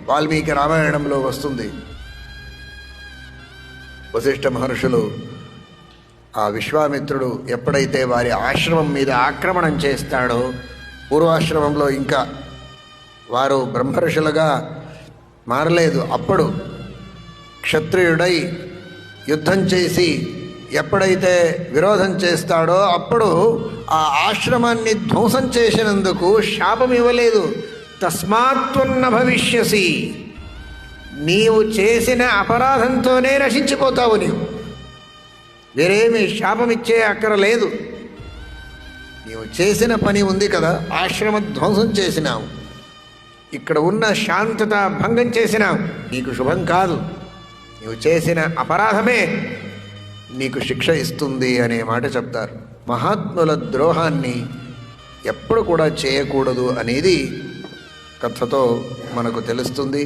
వాల్మీకి రామాయణంలో వస్తుంది. వశిష్ఠ మహర్షులు ఆ విశ్వామిత్రుడు ఎప్పుడైతే వారి ఆశ్రమం మీద ఆక్రమణం చేస్తాడో, పూర్వాశ్రమంలో ఇంకా వారు బ్రహ్మర్షులుగా మారలేదు, అప్పుడు క్షత్రియుడై యుద్ధం చేసి ఎప్పుడైతే విరోధం చేస్తాడో అప్పుడు ఆ ఆశ్రమాన్ని ధ్వంసం చేసినందుకు శాపం ఇవ్వలేదు. తస్మాత్వన్న భవిష్యసి, నీవు చేసిన అపరాధంతోనే నశించిపోతావు, నీవు వేరేమి శాపం ఇచ్చే అక్కరలేదు. నీవు చేసిన పని ఉంది కదా, ఆశ్రమ ధ్వంసం చేసినావు, ఇక్కడ ఉన్న శాంతత భంగం చేసినావు, నీకు శుభం కాదు, నీవు చేసిన అపరాధమే నీకు శిక్ష ఇస్తుంది అనే మాట చెప్తారు. మహాత్ముల ద్రోహాన్ని ఎప్పుడు కూడా చేయకూడదు అనేది కథతో మనకు తెలుస్తుంది.